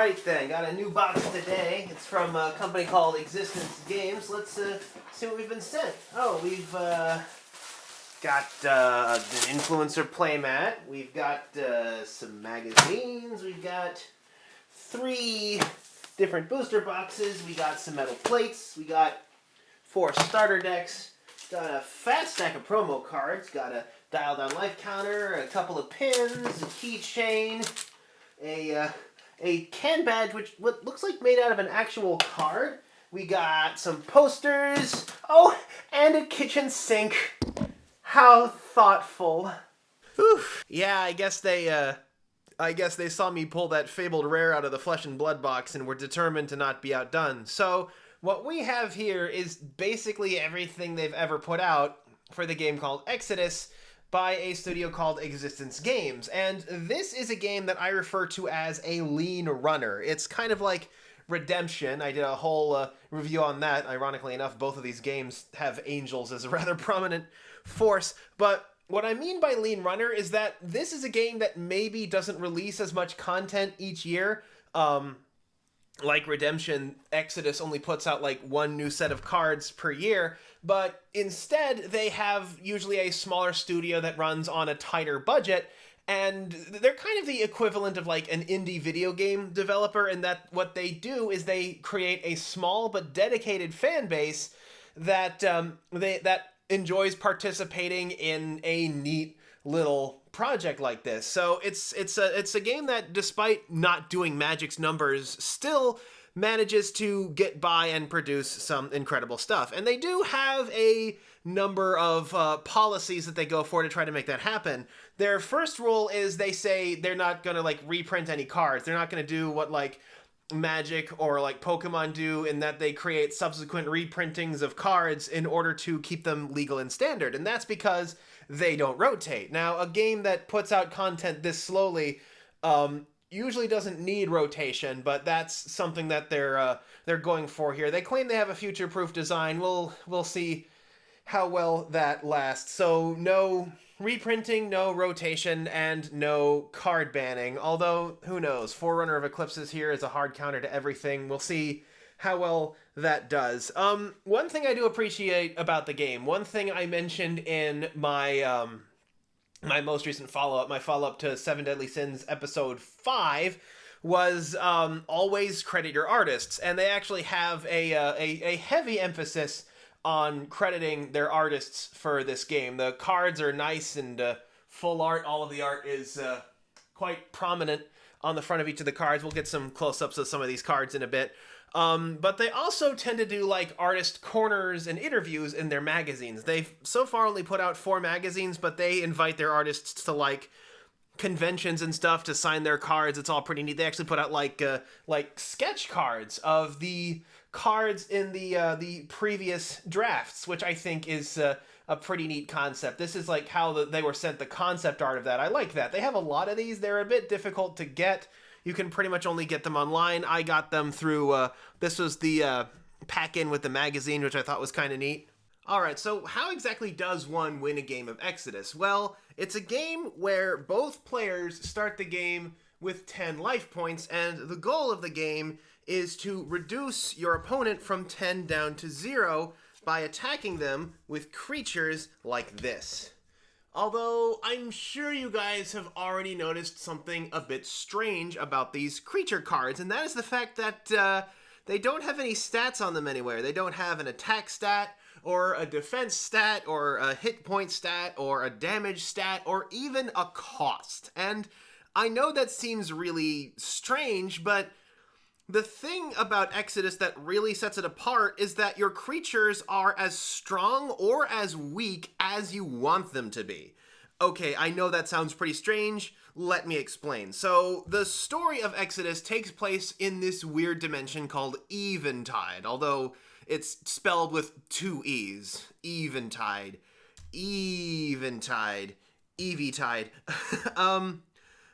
Alright then, got a new box today. It's from a company called Existence Games. Let's see what we've been sent. Oh, we've got an influencer playmat. We've got some magazines. We've got 3 different booster boxes. We got some metal plates. We got 4 starter decks. Got a fat stack of promo cards. Got a dial down life counter, a couple of pins, a keychain, a can badge, which looks like made out of an actual card. We got some posters. Oh, and a kitchen sink. How thoughtful. Whew. Yeah, I guess they saw me pull that fabled rare out of the flesh and blood box and were determined to not be outdone. So what we have here is basically everything they've ever put out for the game called Exodus by a studio called Existence Games. And this is a game that I refer to as a lean runner. It's kind of like Redemption. I did a whole review on that. Ironically enough, both of these games have angels as a rather prominent force. But what I mean by lean runner is that this is a game that maybe doesn't release as much content each year. Like Redemption, Exodus only puts out like 1 new set of cards per year, but instead they have usually a smaller studio that runs on a tighter budget, and they're kind of the equivalent of like an indie video game developer in that what they do is they create a small but dedicated fan base that that enjoys participating in a neat little project like this. So it's a game that, despite not doing Magic's numbers, still manages to get by and produce some incredible stuff. And they do have a number of policies that they go for to try to make that happen. Their first rule is they say they're not going to like reprint any cards. They're not going to do what like Magic or like Pokemon do, in that they create subsequent reprintings of cards in order to keep them legal and standard. And that's because they don't rotate. Now, a game that puts out content this slowly usually doesn't need rotation, but that's something that they're going for here. They claim they have a future-proof design. We'll see how well that lasts. So no reprinting, no rotation, and no card banning. Although, who knows? Forerunner of Eclipses here is a hard counter to everything. We'll see how well that does. One thing I do appreciate about the game, one thing I mentioned in my my most recent follow-up, my follow-up to 7 Deadly Sins episode 5, was always credit your artists. And they actually have a heavy emphasis on crediting their artists for this game. The cards are nice and full art. All of the art is quite prominent on the front of each of the cards. We'll get some close-ups of some of these cards in a bit. But they also tend to do like artist corners and interviews in their magazines. They've so far only put out 4 magazines, but they invite their artists to like conventions and stuff to sign their cards. It's all pretty neat. They actually put out like sketch cards of the cards in the previous drafts, which I think is a pretty neat concept. This is like how they were sent the concept art of that. I like that. They have a lot of these. They're a bit difficult to get. You can pretty much only get them online. I got them through, this was the pack-in with the magazine, which I thought was kind of neat. Alright, so how exactly does one win a game of Exodus? Well, it's a game where both players start the game with 10 life points, and the goal of the game is to reduce your opponent from 10 down to 0 by attacking them with creatures like this. Although, I'm sure you guys have already noticed something a bit strange about these creature cards, and that is the fact that they don't have any stats on them anywhere. They don't have an attack stat, or a defense stat, or a hit point stat, or a damage stat, or even a cost. And I know that seems really strange, but the thing about Exodus that really sets it apart is that your creatures are as strong or as weak as you want them to be. Okay, I know that sounds pretty strange. Let me explain. So, the story of Exodus takes place in this weird dimension called Eventide, although it's spelled with 2 E's. Eventide. Eventide. Eventide.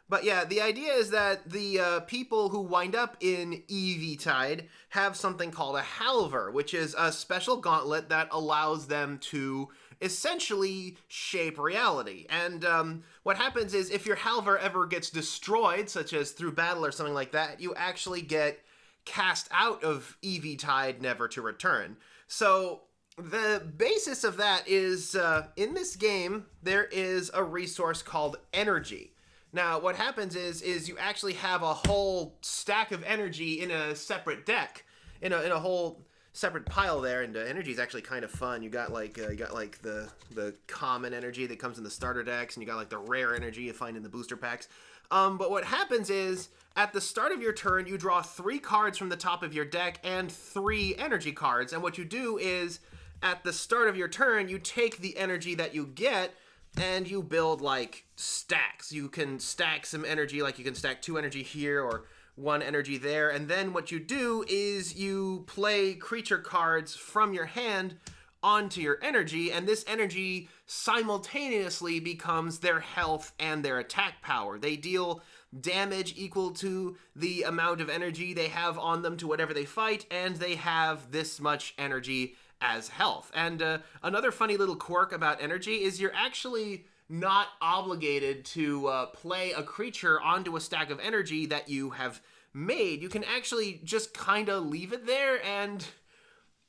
But yeah, the idea is that the people who wind up in Eventide have something called a halver, which is a special gauntlet that allows them to essentially shape reality. And what happens is if your Halvar ever gets destroyed, such as through battle or something like that, you actually get cast out of Eventide, never to return. So the basis of that is, in this game, there is a resource called energy. Now, what happens is you actually have a whole stack of energy in a separate deck, in a whole separate pile there, and energy is actually kind of fun. You got like the common energy that comes in the starter decks, and you got like the rare energy you find in the booster packs. But what happens is, at the start of your turn, you draw 3 cards from the top of your deck and 3 energy cards, and what you do is, at the start of your turn, you take the energy that you get, and you build, like, stacks. You can stack some energy, like you can stack 2 energy here, or 1 energy there, and then what you do is you play creature cards from your hand onto your energy, and this energy simultaneously becomes their health and their attack power. They deal damage equal to the amount of energy they have on them to whatever they fight, and they have this much energy as health. And another funny little quirk about energy is you're actually not obligated to play a creature onto a stack of energy that you have made. You can actually just kind of leave it there, and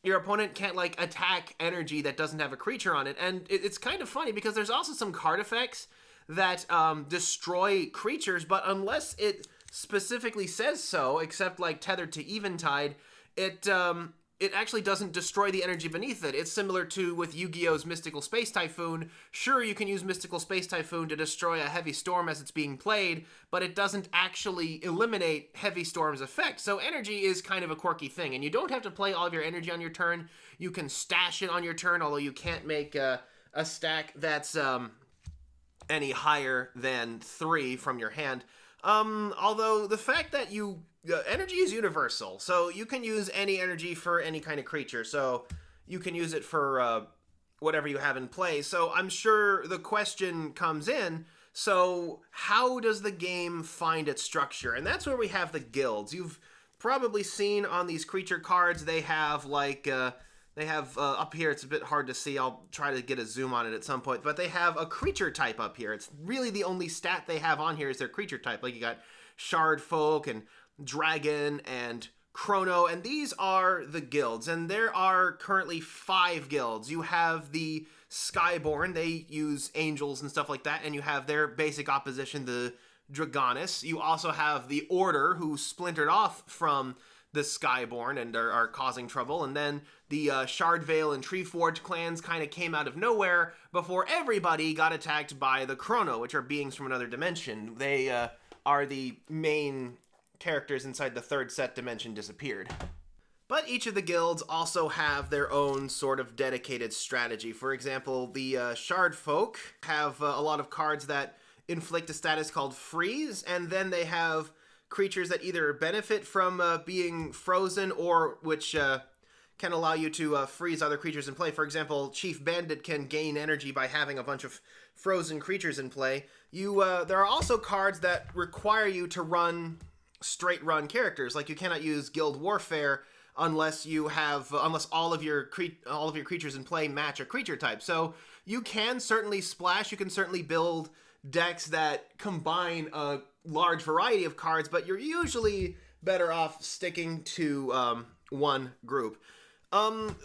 your opponent can't, like, attack energy that doesn't have a creature on it. And it's kind of funny because there's also some card effects that destroy creatures, but unless it specifically says so, except like tethered to Eventide, it actually doesn't destroy the energy beneath it. It's similar to with Yu-Gi-Oh's Mystical Space Typhoon. Sure, you can use Mystical Space Typhoon to destroy a Heavy Storm as it's being played, but it doesn't actually eliminate Heavy Storm's effect. So energy is kind of a quirky thing, and you don't have to play all of your energy on your turn. You can stash it on your turn, although you can't make a stack that's any higher than 3 from your hand. Although the fact that energy is universal, so you can use any energy for any kind of creature, so you can use it for whatever you have in play. So I'm sure the question comes in, so how does the game find its structure? And that's where we have the guilds. You've probably seen on these creature cards, they have like, up here, it's a bit hard to see, I'll try to get a zoom on it at some point, but they have a creature type up here. It's really the only stat they have on here is their creature type. Like you got Shard Folk and Dragon and Chrono, and these are the guilds, and there are currently 5 guilds. You have the Skyborn, they use angels and stuff like that, and you have their basic opposition, the Dragonis. You also have the Order, who splintered off from the Skyborn and are causing trouble, and then the Shardvale and Treeforge clans kind of came out of nowhere before everybody got attacked by the Chrono, which are beings from another dimension. They are the main characters inside the third set dimension disappeared. But each of the guilds also have their own sort of dedicated strategy. For example, the Shard Folk have a lot of cards that inflict a status called Freeze, and then they have creatures that either benefit from being frozen or which can allow you to freeze other creatures in play. For example, Chief Bandit can gain energy by having a bunch of frozen creatures in play. There are also cards that require you to run straight run characters. Like you cannot use Guild Warfare unless all of your creatures in play match a creature type. So you can certainly splash, you can certainly build decks that combine a large variety of cards, but you're usually better off sticking to one group.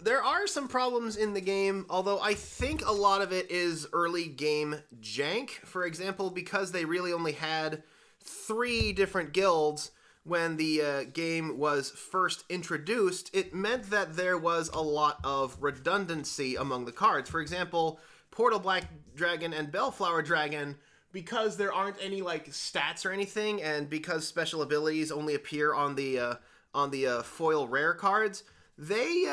There are some problems in the game, although I think a lot of it is early game jank. For example, because they really only had 3 different guilds when the game was first introduced, it meant that there was a lot of redundancy among the cards. For example, Portal Black Dragon and Bellflower Dragon, because there aren't any like stats or anything, and because special abilities only appear on the foil rare cards, they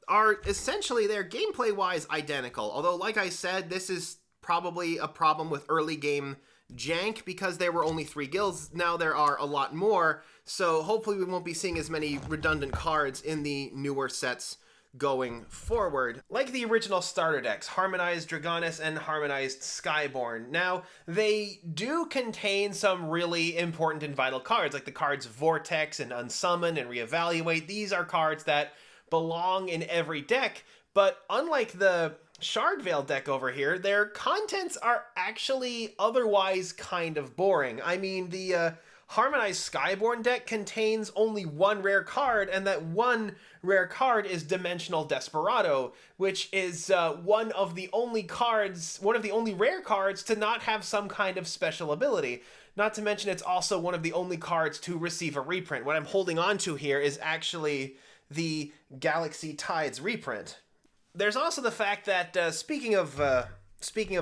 are essentially, they're gameplay wise identical. Although, like I said, this is probably a problem with early game jank because there were only 3 guilds. Now there are a lot more, so hopefully we won't be seeing as many redundant cards in the newer sets going forward. Like the original starter decks, Harmonized Dragonis and Harmonized Skyborn. Now, they do contain some really important and vital cards, like the cards Vortex and Unsummon and Reevaluate. These are cards that belong in every deck, But unlike the Shard Veil deck over here, their contents are actually otherwise kind of boring. I mean, the Harmonized Skyborn deck contains only one rare card, and that one rare card is Dimensional Desperado, which is one of the only rare cards to not have some kind of special ability. Not to mention it's also one of the only cards to receive a reprint. What I'm holding on to here is actually the Galaxy Tides reprint. There's also the fact that, speaking of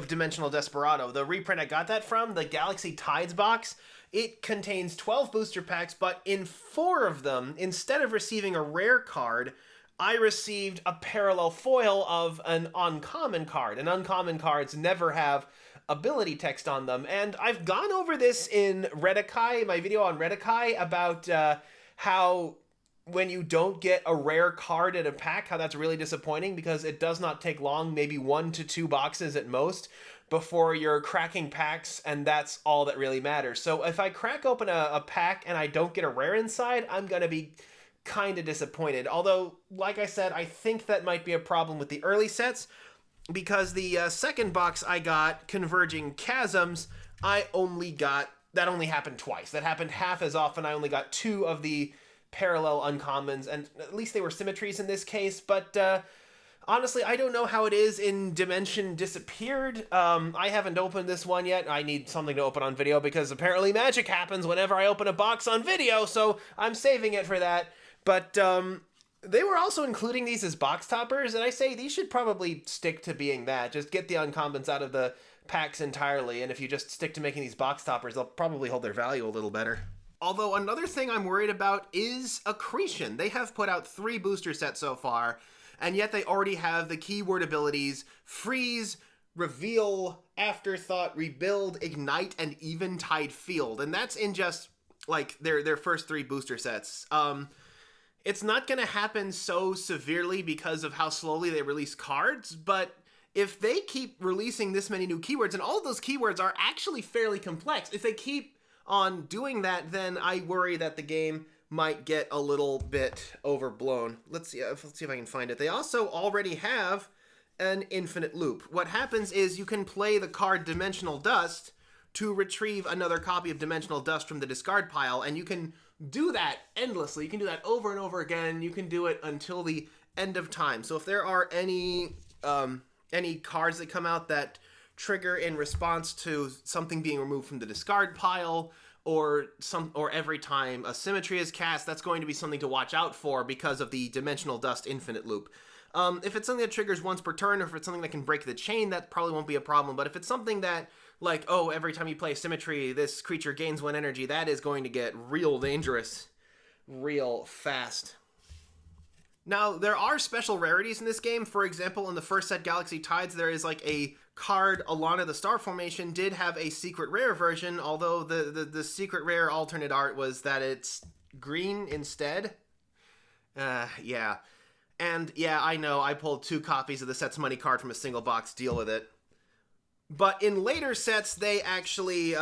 Dimensional Desperado, the reprint I got that from, the Galaxy Tides box, it contains 12 booster packs, but in 4 of them, instead of receiving a rare card, I received a parallel foil of an uncommon card. And uncommon cards never have ability text on them. And I've gone over this in Rarity, my video on Rarity, about how when you don't get a rare card in a pack, how that's really disappointing, because it does not take long, maybe 1 to 2 boxes at most, before you're cracking packs, and that's all that really matters. So if I crack open a pack and I don't get a rare inside, I'm going to be kind of disappointed. Although, like I said, I think that might be a problem with the early sets, because the second box I got, Converging Chasms, that only happened twice. That happened half as often. I only got 2 of the parallel uncommons, and at least they were symmetries in this case, but honestly, I don't know how it is in Dimension Disappeared. I haven't opened this one yet. I need something to open on video, because apparently magic happens whenever I open a box on video, so I'm saving it for that. But they were also including these as box toppers, and I say these should probably stick to being that. Just get the uncommons out of the packs entirely, and if you just stick to making these box toppers, they'll probably hold their value a little better. Although another thing I'm worried about is Accretion. They have put out 3 booster sets so far, and yet they already have the keyword abilities Freeze, Reveal, Afterthought, Rebuild, Ignite, and Eventide Field. And that's in just, like, their first 3 booster sets. It's not going to happen so severely because of how slowly they release cards, but if they keep releasing this many new keywords, and all of those keywords are actually fairly complex, if they keep on doing that, then I worry that the game might get a little bit overblown. Let's see if I can find it. They also already have an infinite loop. What happens is you can play the card Dimensional Dust to retrieve another copy of Dimensional Dust from the discard pile, and you can do that endlessly. You can do that over and over again. You can do it until the end of time. So if there are any cards that come out that trigger in response to something being removed from the discard pile, or every time a symmetry is cast, that's going to be something to watch out for because of the Dimensional Dust infinite loop. If it's something that triggers once per turn, or if it's something that can break the chain, that probably won't be a problem. But if it's something that, like, oh, every time you play symmetry, this creature gains 1 energy, that is going to get real dangerous real fast. Now, there are special rarities in this game. For example, in the first set, Galaxy Tides, there is like a card, Alana the Star Formation, did have a secret rare version, although the secret rare alternate art was that it's green instead. Yeah. And yeah, I know, I pulled 2 copies of the set's money card from a single box, deal with it. But in later sets, they actually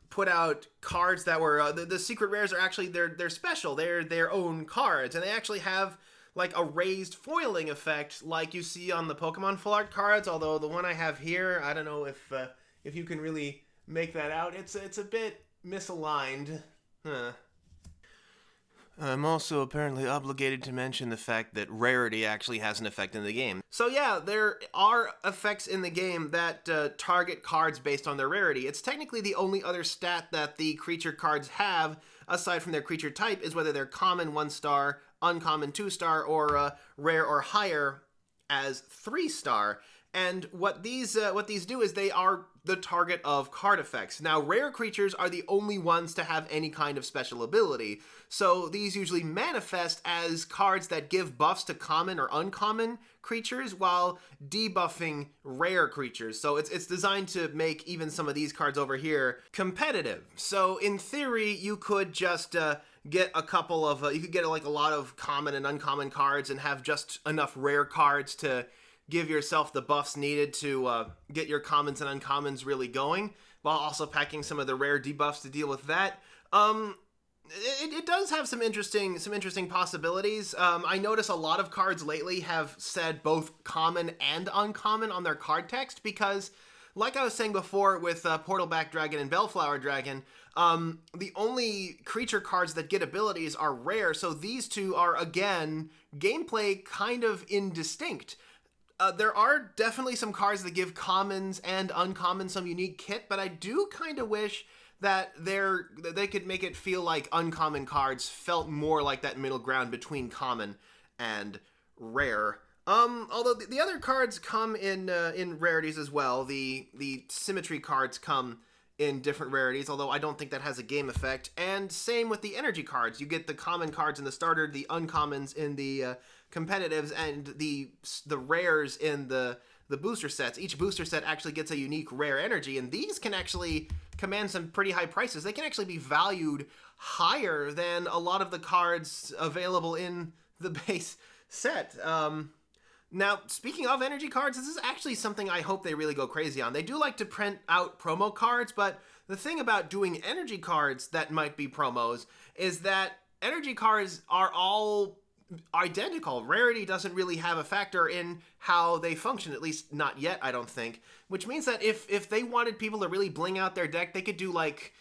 put out cards that were, the secret rares are actually, they're special, they're their own cards, and they actually have like a raised foiling effect like you see on the Pokemon Full Art cards, although the one I have here, I don't know if you can really make that out. It's a bit misaligned. I'm also apparently obligated to mention the fact that Rarity actually has an effect in the game. So yeah, there are effects in the game that target cards based on their rarity. It's technically the only other stat that the creature cards have, aside from their creature type, is whether they're common 1-star, uncommon 2-star, or rare or higher as 3-star. And what these do is they are the target of card effects. Now, rare creatures are the only ones to have any kind of special ability, so these usually manifest as cards that give buffs to common or uncommon creatures while debuffing rare creatures. So it's designed to make even some of these cards over here competitive. So in theory, you could just get a couple of, you could get like a lot of common and uncommon cards and have just enough rare cards to give yourself the buffs needed to get your commons and uncommons really going, while also packing some of the rare debuffs to deal with that. it does have some interesting possibilities. I notice a lot of cards lately have said both common and uncommon on their card text because, like I was saying before with Portalback Dragon and Bellflower Dragon, the only creature cards that get abilities are rare, so these two are, again, gameplay kind of indistinct. There are definitely some cards that give commons and uncommons some unique kit, but I do kind of wish that they could make it feel like uncommon cards felt more like that middle ground between common and rare. Although the other cards come in rarities as well. The symmetry cards come in different rarities, although I don't think that has a game effect. And same with the energy cards. You get the common cards in the starter, the uncommons in the competitives, and the rares in the booster sets. Each booster set actually gets a unique rare energy, and these can actually command some pretty high prices. They can actually be valued higher than a lot of the cards available in the base set. Now, speaking of energy cards, this is actually something I hope they really go crazy on. They do like to print out promo cards, but the thing about doing energy cards that might be promos is that energy cards are all identical. Rarity doesn't really have a factor in how they function, at least not yet, I don't think. Which means that if they wanted people to really bling out their deck, they could do like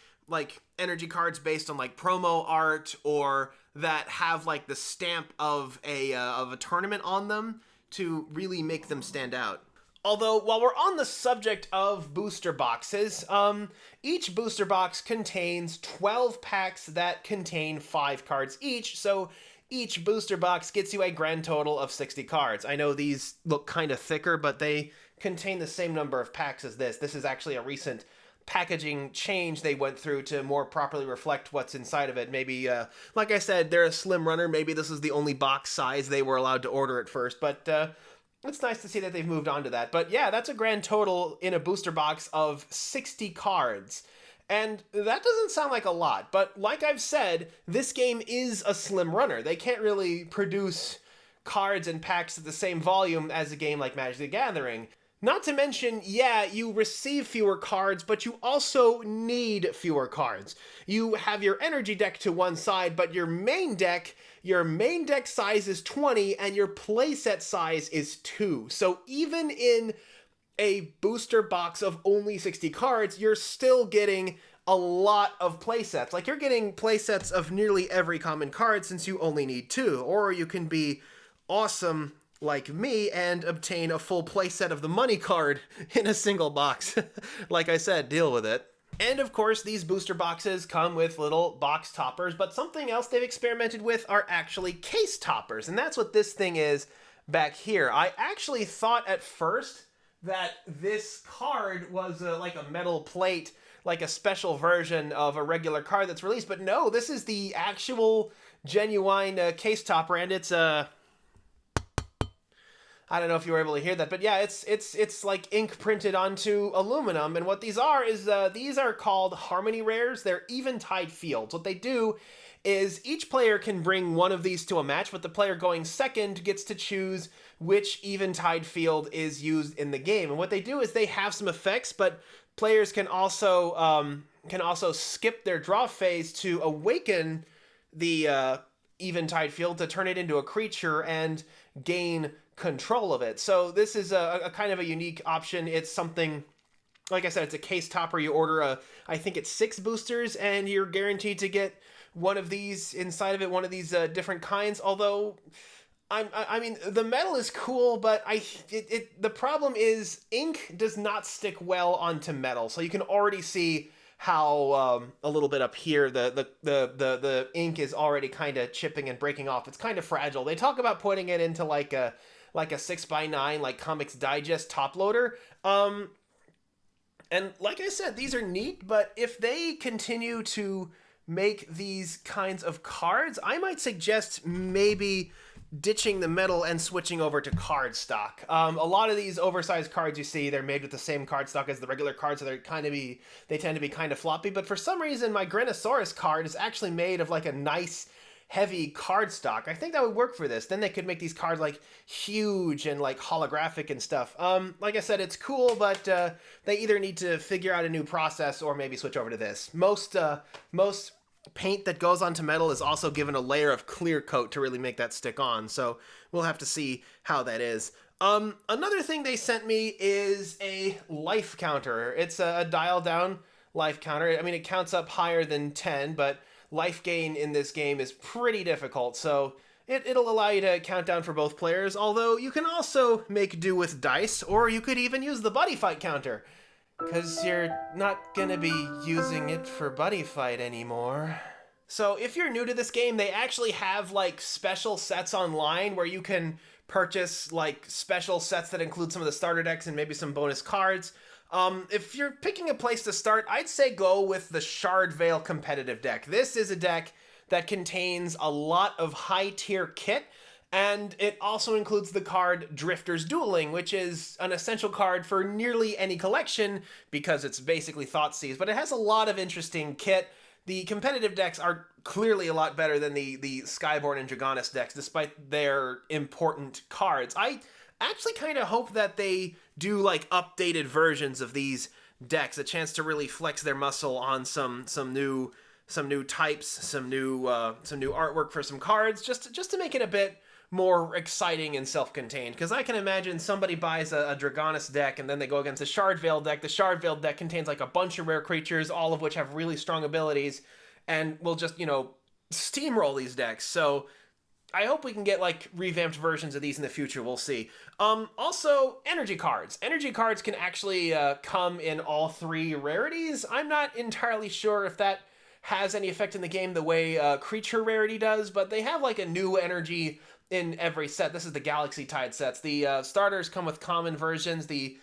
energy cards based on like promo art, or that have like the stamp of a tournament on them to really make them stand out. Although, while we're on the subject of booster boxes, each booster box contains 12 packs that contain 5 cards each, so each booster box gets you a grand total of 60 cards. I know these look kind of thicker, but they contain the same number of packs as this. This is actually a recent packaging change they went through to more properly reflect what's inside of it. Maybe, like I said, they're a slim runner. Maybe this is the only box size they were allowed to order at first, but it's nice to see that they've moved on to that. But yeah, that's a grand total in a booster box of 60 cards. And that doesn't sound like a lot, but like I've said, this game is a slim runner. They can't really produce cards and packs at the same volume as a game like Magic the Gathering. Not to mention, yeah, you receive fewer cards, but you also need fewer cards. You have your energy deck to one side, but your main deck size is 20, and your playset size is 2. So even in a booster box of only 60 cards, you're still getting a lot of playsets. Like, you're getting playsets of nearly every common card since you only need 2. Or you can be awesome like me and obtain a full playset of the money card in a single box. Like I said, deal with it. And of course, these booster boxes come with little box toppers, but something else they've experimented with are actually case toppers, and that's what this thing is back here. I actually thought at first that this card was like a metal plate, like a special version of a regular card that's released, but no, this is the actual genuine case topper, and it's I don't know if you were able to hear that, but yeah, it's like ink printed onto aluminum, and what these are is these are called Harmony Rares. They're Eventide Fields. What they do is each player can bring one of these to a match, but the player going second gets to choose which Eventide Field is used in the game. And what they do is they have some effects, but players can also skip their draw phase to awaken the Eventide Field to turn it into a creature and gain control of it. So this is a kind of a unique option. It's something, like I said, it's a case topper. You order I think it's 6 boosters, and you're guaranteed to get one of these inside of it, one of these different kinds. Although, I mean, the metal is cool, but the problem is ink does not stick well onto metal. So you can already see how a little bit up here the ink is already kind of chipping and breaking off. It's kind of fragile. They talk about putting it into like a 6x9 like Comics Digest top loader. And like I said, these are neat, but if they continue to make these kinds of cards, I might suggest maybe ditching the metal and switching over to card stock. A lot of these oversized cards you see, they're made with the same card stock as the regular cards, so they tend to be kind of floppy. But for some reason, my Granosaurus card is actually made of like a nice heavy card stock. I think that would work for this. Then they could make these cards like huge and like holographic and stuff. Like I said, it's cool, but they either need to figure out a new process or maybe switch over to this. Most paint that goes onto metal is also given a layer of clear coat to really make that stick on. So we'll have to see how that is. Another thing they sent me is a life counter. It's a dial down life counter. I mean, it counts up higher than 10, but life gain in this game is pretty difficult. So it'll allow you to count down for both players, although you can also make do with dice, or you could even use the buddy fight counter, because you're not gonna be using it for buddy fight anymore. So if you're new to this game, they actually have like special sets online where you can purchase like special sets that include some of the starter decks and maybe some bonus cards. If you're picking a place to start, I'd say go with the Shard Veil competitive deck. This is a deck that contains a lot of high-tier kit, and it also includes the card Drifter's Dueling, which is an essential card for nearly any collection because it's basically Thoughtseize, but it has a lot of interesting kit. The competitive decks are clearly a lot better than the Skyborn and Dragonis decks, despite their important cards. I actually kind of hope that they do like updated versions of these decks, a chance to really flex their muscle on some new types, some new artwork for some cards, just to make it a bit more exciting and self-contained. Because I can imagine somebody buys a Dragonis deck and then they go against a Shard Veil deck. The Shard Veil deck contains like a bunch of rare creatures, all of which have really strong abilities, and will just, steamroll these decks. So I hope we can get like revamped versions of these in the future. We'll see. Also, energy cards. Energy cards can actually come in all 3 rarities. I'm not entirely sure if that has any effect in the game the way creature rarity does, but they have like a new energy in every set. This is the Galaxy Tide sets. The starters come with common versions. The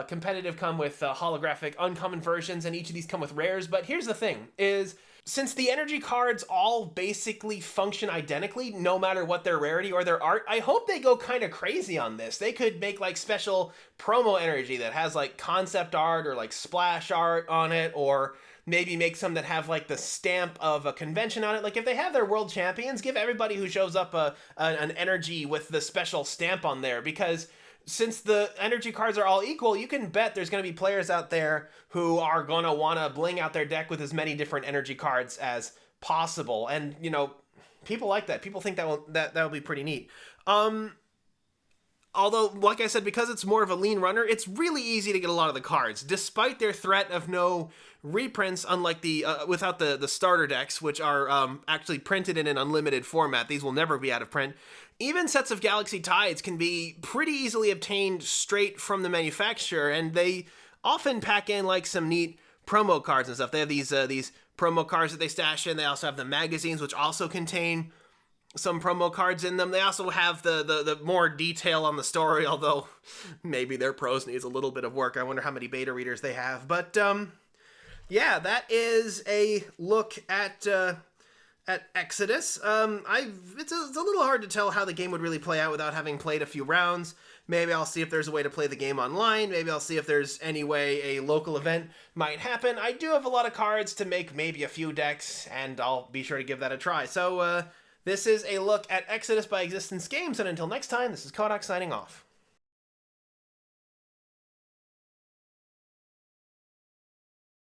competitive come with holographic uncommon versions, and each of these come with rares. But here's the thing, is since the energy cards all basically function identically, no matter what their rarity or their art, I hope they go kind of crazy on this. They could make like special promo energy that has like concept art or like splash art on it, or maybe make some that have like the stamp of a convention on it. Like if they have their world champions, give everybody who shows up an energy with the special stamp on there, because since the energy cards are all equal, you can bet there's going to be players out there who are going to want to bling out their deck with as many different energy cards as possible. And, people like that. People think that will be pretty neat. Although, like I said, because it's more of a lean runner, it's really easy to get a lot of the cards, despite their threat of no reprints, unlike the without the starter decks, which are actually printed in an unlimited format. These will never be out of print. Even sets of Galaxy Tides can be pretty easily obtained straight from the manufacturer, and they often pack in like some neat promo cards and stuff. They have these promo cards that they stash in. They also have the magazines, which also contain some promo cards in them. They also have the more detail on the story, although maybe their prose needs a little bit of work. I wonder how many beta readers they have. But yeah, that is a look at Exodus. It's a little hard to tell how the game would really play out without having played a few rounds. Maybe I'll see if there's a way to play the game online. Maybe I'll see if there's any way a local event might happen. I do have a lot of cards to make maybe a few decks, and I'll be sure to give that a try. So, this is a look at Exodus by Existence Games, and until next time, this is Kohdok signing off.